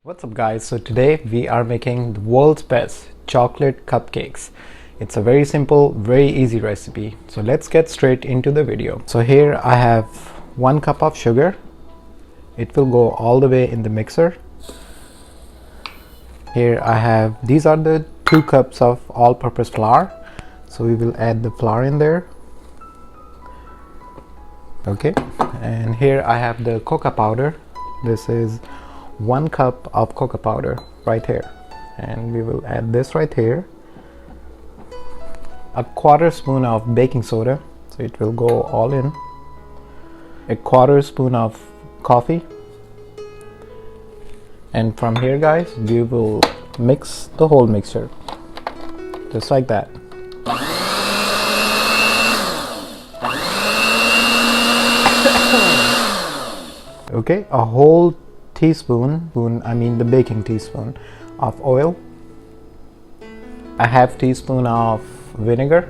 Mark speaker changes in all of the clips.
Speaker 1: What's up guys, so today we are making the world's best chocolate cupcakes. It's a very simple, very easy recipe. So let's get straight into the video. So here I have 1 cup of sugar. It will go all the way in the mixer. Here I have, these are the 2 cups of all-purpose flour. So we will add the flour in there. Okay, and here I have the cocoa powder. This is 1 cup of cocoa powder right here, and we will add this right here. A 1/4 spoon of baking soda, so it will go all in. A 1/4 spoon of coffee, and from here guys we will mix the whole mixture just like that. Okay, a whole teaspoon, the baking teaspoon of oil, a 1/2 teaspoon of vinegar,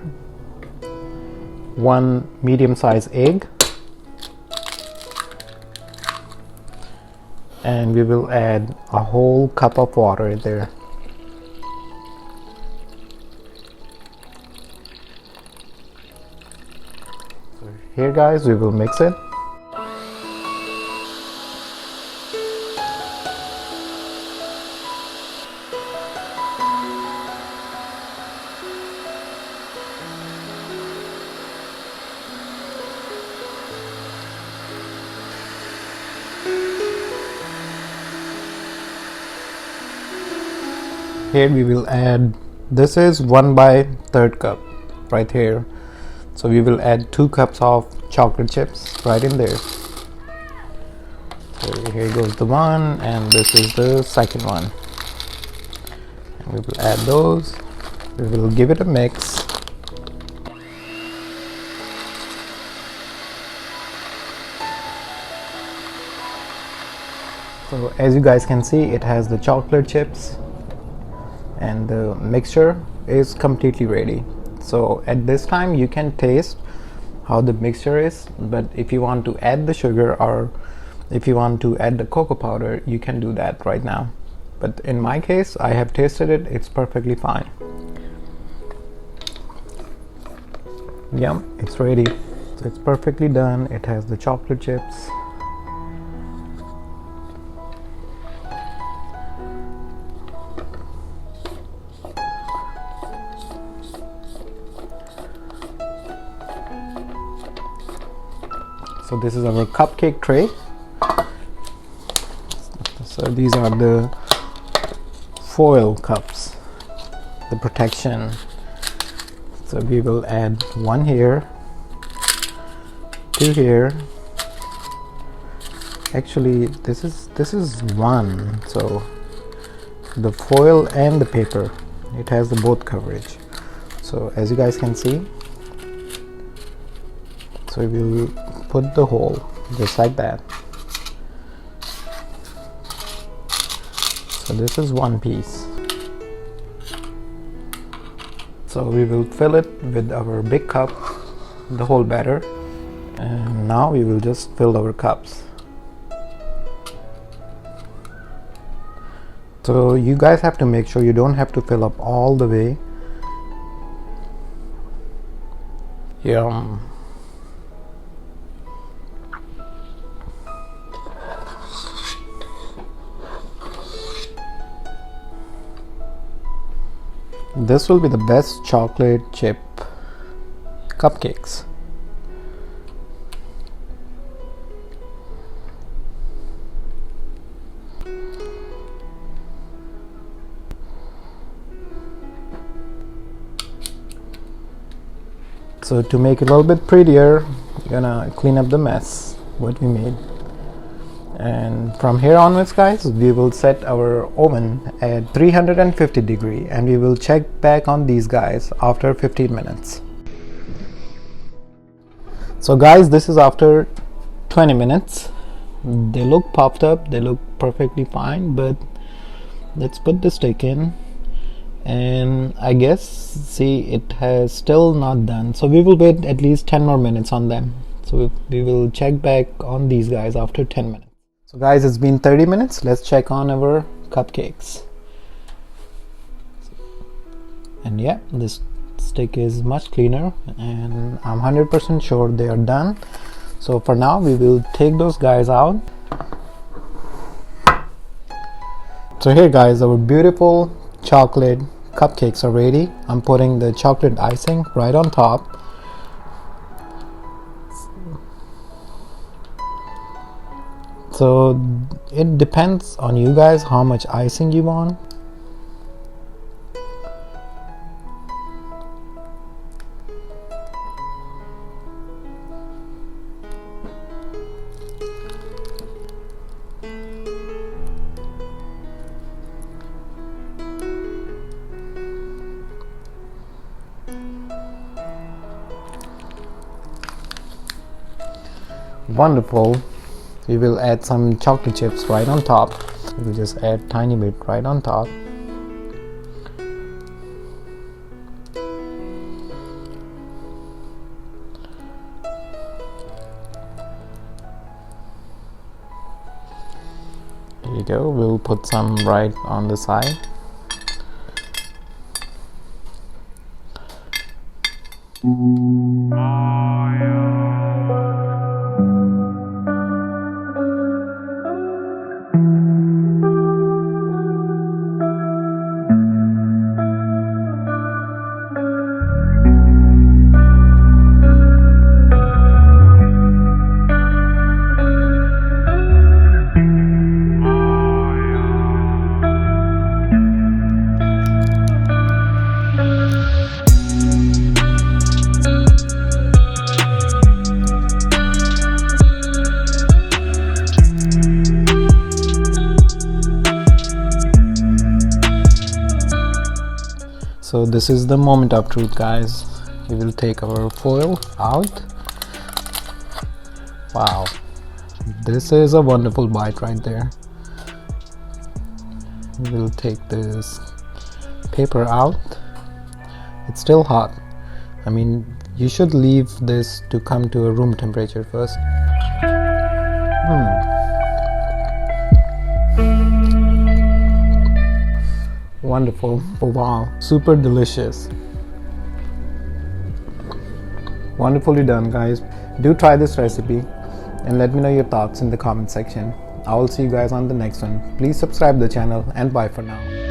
Speaker 1: 1 medium-sized egg, and we will add a whole cup of water in there. So here guys we will mix it. Here we will add, this is 1/3 cup right here, so we will add 2 cups of chocolate chips right in there. So here goes the one, and this is the second one, and we will add those. We will give it a mix. So as you guys can see, it has the chocolate chips and the mixture is completely ready. So at this time you can taste how the mixture is, but if you want to add the sugar or if you want to add the cocoa powder, you can do that right now. But in my case, I have tasted it, it's perfectly fine. Yum, it's ready. So it's perfectly done. It has the chocolate chips. So this is our cupcake tray. So these are the foil cups, the protection. So we will add 1 here, 2 here. Actually this is 1, so the foil and the paper, it has the both coverage. So as you guys can see, so we will put the hole just like that. So this is 1 piece. So we will fill it with our big cup, the whole batter, and now we will just fill our cups. So you guys have to make sure you don't have to fill up all the way. Yum. This will be the best chocolate chip cupcakes. So to make it a little bit prettier, we're gonna clean up the mess what we made. And from here onwards guys, we will set our oven at 350 degrees and we will check back on these guys after 15 minutes. So guys, this is after 20 minutes. They look puffed up, they look perfectly fine, but let's put the stick in, and I guess, see, it has still not done, so we will wait at least 10 more minutes on them. So we will check back on these guys after 10 minutes. So guys, it's been 30 minutes. Let's check on our Cupcakes. And yeah, this stick is much cleaner, and I'm 100% sure they are done. So for now we will take those guys out. So here guys, our beautiful chocolate cupcakes are ready. I'm putting the chocolate icing right on top. So it depends on you guys how much icing you want. Wonderful. We will add some chocolate chips right on top. We'll just add tiny bit right on top. There you go. We'll put some right on the side. So this is the moment of truth, guys. We will take our foil out. Wow, this is a wonderful bite right there. We will take this paper out. It's still hot. I mean, you should leave this to come to a room temperature first. Wonderful. Oh wow, super delicious. Wonderfully done, guys. Do try this recipe and let me know your thoughts in the comment section. I will see you guys on the next one. Please subscribe the channel, and bye for now.